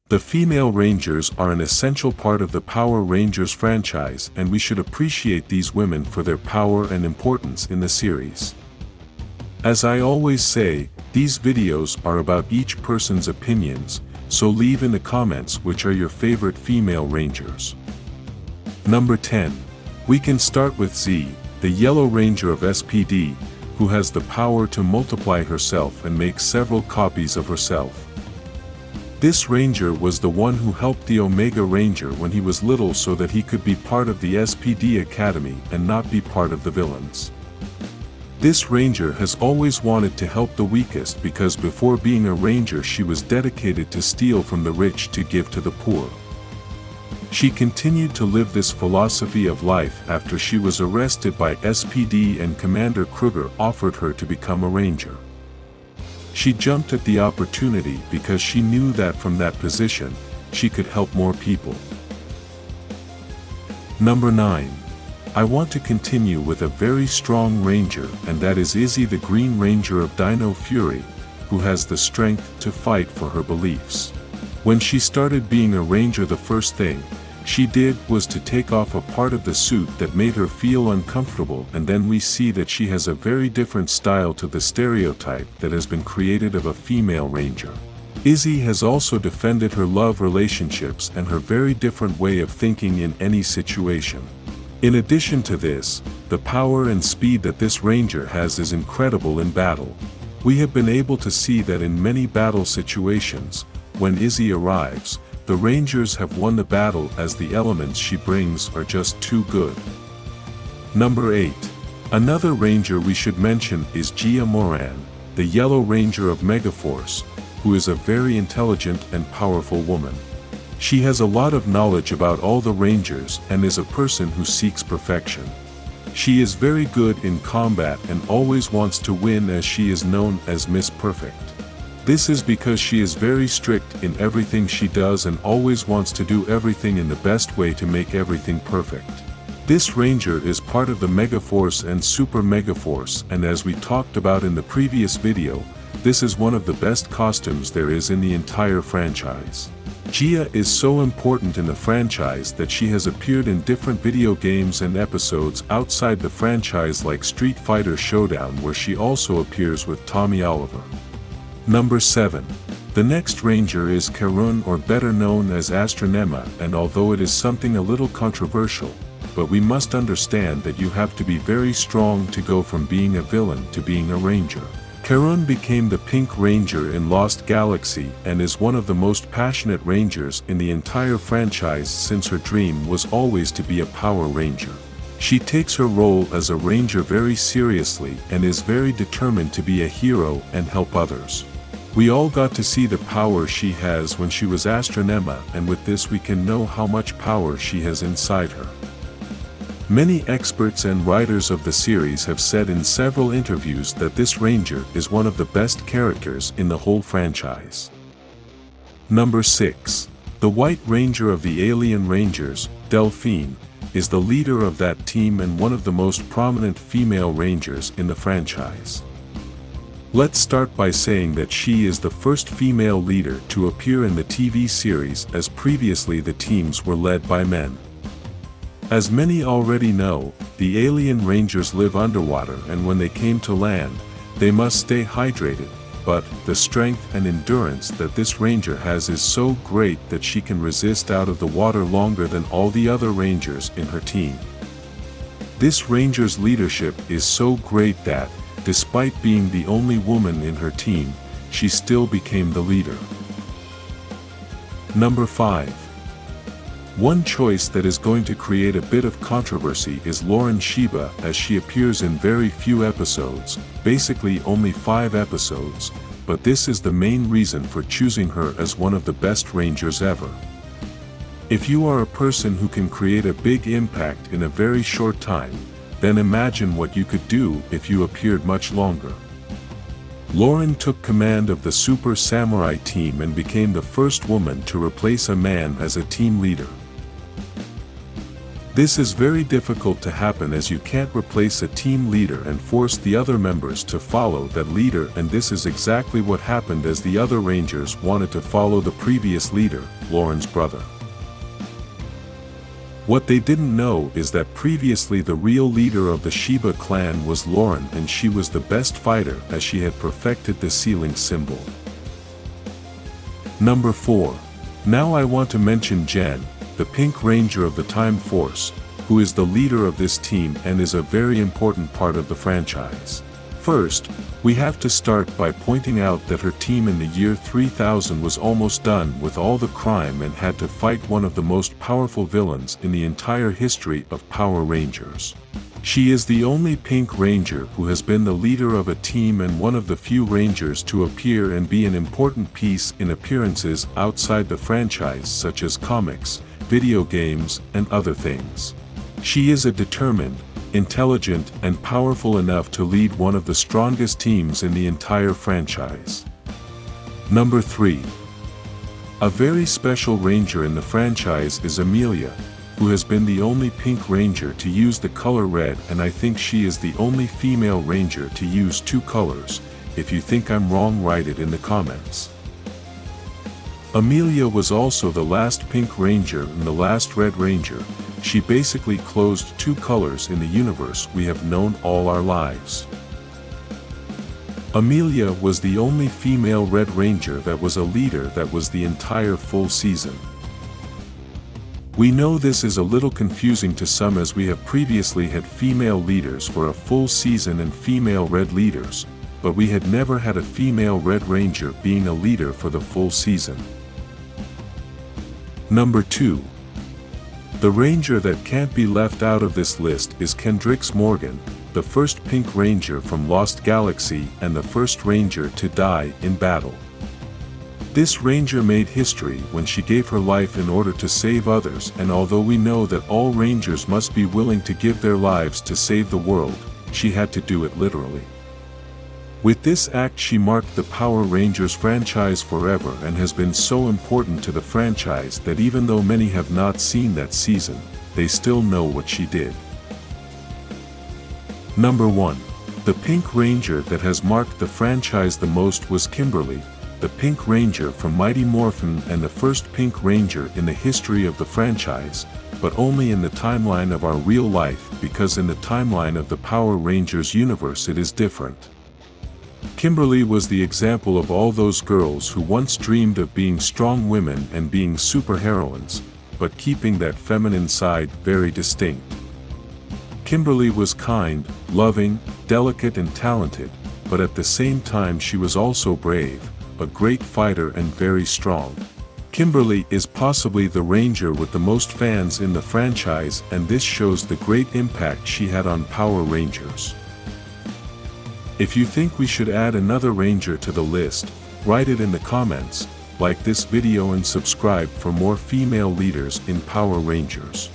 The female Rangers are an essential part of the Power Rangers franchise, and we should appreciate these women for their power and importance in the series. As I always say, these videos are about each person's opinions, so leave in the comments which are your favorite female Rangers. Number 10. We can start with Z, the Yellow Ranger of SPD, who has the power to multiply herself and make several copies of herself. This Ranger was the one who helped the Omega Ranger when he was little so that he could be part of the SPD Academy and not be part of the villains. This Ranger has always wanted to help the weakest because before being a Ranger she was dedicated to steal from the rich to give to the poor. She continued to live this philosophy of life after she was arrested by SPD and Commander Kruger offered her to become a Ranger. She jumped at the opportunity because she knew that from that position, she could help more people. Number 9. I want to continue with a very strong Ranger, and that is Izzy, the Green Ranger of Dino Fury, who has the strength to fight for her beliefs. When she started being a Ranger, the first thing she did was to take off a part of the suit that made her feel uncomfortable, and then we see that she has a very different style to the stereotype that has been created of a female Ranger. Izzy has also defended her love relationships and her very different way of thinking in any situation. In addition to this, the power and speed that this Ranger has is incredible in battle. We have been able to see that in many battle situations, when Izzy arrives, the Rangers have won the battle as the elements she brings are just too good. Number 8. Another Ranger we should mention is Gia Moran, the Yellow Ranger of Megaforce, who is a very intelligent and powerful woman. She has a lot of knowledge about all the Rangers and is a person who seeks perfection. She is very good in combat and always wants to win, as she is known as Miss Perfect. This is because she is very strict in everything she does and always wants to do everything in the best way to make everything perfect. This Ranger is part of the Megaforce and Super Megaforce, and as we talked about in the previous video, this is one of the best costumes there is in the entire franchise. Gia is so important in the franchise that she has appeared in different video games and episodes outside the franchise like Street Fighter Showdown, where she also appears with Tommy Oliver. Number 7. The next Ranger is Karun, or better known as Astronema, and although it is something a little controversial, but we must understand that you have to be very strong to go from being a villain to being a Ranger. Karun became the Pink Ranger in Lost Galaxy and is one of the most passionate Rangers in the entire franchise, since her dream was always to be a Power Ranger. She takes her role as a Ranger very seriously and is very determined to be a hero and help others. We all got to see the power she has when she was Astronema, and with this we can know how much power she has inside her. Many experts and writers of the series have said in several interviews that this Ranger is one of the best characters in the whole franchise. Number 6. The White Ranger of the Alien Rangers, Delphine, is the leader of that team and one of the most prominent female Rangers in the franchise. Let's start by saying that she is the first female leader to appear in the TV series, as previously the teams were led by men. As many already know, the alien Rangers live underwater, and when they came to land, they must stay hydrated, but the strength and endurance that this Ranger has is so great that she can resist out of the water longer than all the other Rangers in her team. This Ranger's leadership is so great that, despite being the only woman in her team, she still became the leader. Number 5. One choice that is going to create a bit of controversy is Lauren Sheba, as she appears in very few episodes, basically only 5 episodes, but this is the main reason for choosing her as one of the best Rangers ever. If you are a person who can create a big impact in a very short time, then imagine what you could do if you appeared much longer. Lauren took command of the Super Samurai team and became the first woman to replace a man as a team leader. This is very difficult to happen as you can't replace a team leader and force the other members to follow that leader, and this is exactly what happened as the other Rangers wanted to follow the previous leader, Lauren's brother. What they didn't know is that previously the real leader of the Sheba clan was Lauren, and she was the best fighter as she had perfected the ceiling symbol. Number 4. Now I want to mention Jen, the Pink Ranger of the Time Force, who is the leader of this team and is a very important part of the franchise. First, we have to start by pointing out that her team in the year 3000 was almost done with all the crime and had to fight one of the most powerful villains in the entire history of Power Rangers. She is the only Pink Ranger who has been the leader of a team and one of the few Rangers to appear and be an important piece in appearances outside the franchise such as comics, video games, and other things. She is a determined, intelligent, and powerful enough to lead one of the strongest teams in the entire franchise. Number 3. A very special Ranger in the franchise is Amelia, who has been the only Pink Ranger to use the color red, and I think she is the only female Ranger to use 2 colors. If you think I'm wrong, write it in the comments. Amelia was also the last Pink Ranger and the last Red Ranger. She basically closed 2 colors in the universe we have known all our lives. Amelia was the only female Red Ranger that was a leader that was the entire full season. We know this is a little confusing to some as we have previously had female leaders for a full season and female Red leaders, but we had never had a female Red Ranger being a leader for the full season. Number 2. The Ranger that can't be left out of this list is Kendrick Morgan, the first Pink Ranger from Lost Galaxy and the first Ranger to die in battle. This Ranger made history when she gave her life in order to save others, and although we know that all Rangers must be willing to give their lives to save the world, she had to do it literally. With this act she marked the Power Rangers franchise forever and has been so important to the franchise that even though many have not seen that season, they still know what she did. Number 1. The Pink Ranger that has marked the franchise the most was Kimberly, the Pink Ranger from Mighty Morphin and the first Pink Ranger in the history of the franchise, but only in the timeline of our real life, because in the timeline of the Power Rangers universe it is different. Kimberly was the example of all those girls who once dreamed of being strong women and being superheroines, but keeping that feminine side very distinct. Kimberly was kind, loving, delicate and talented, but at the same time she was also brave, a great fighter and very strong. Kimberly is possibly the Ranger with the most fans in the franchise, and this shows the great impact she had on Power Rangers. If you think we should add another Ranger to the list, write it in the comments, like this video and subscribe for more female leaders in Power Rangers.